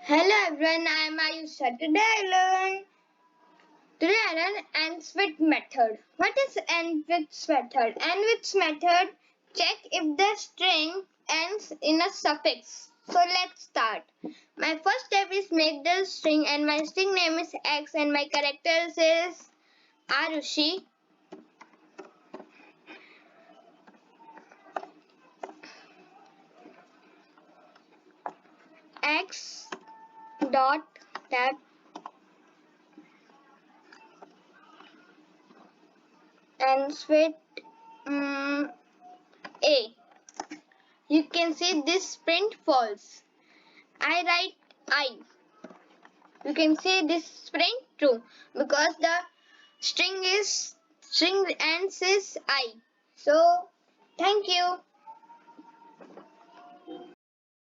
Hello everyone, I am Ayusha. Today I learn endswith method. What is endswith method? Endswith method check if the string ends in a suffix. So let's start. My first step is make the string and my string name is X and my characters is Arushi. X dot tag endswith A. You can see this print false. I write I. You can see this print true because the string ends is I. So thank you.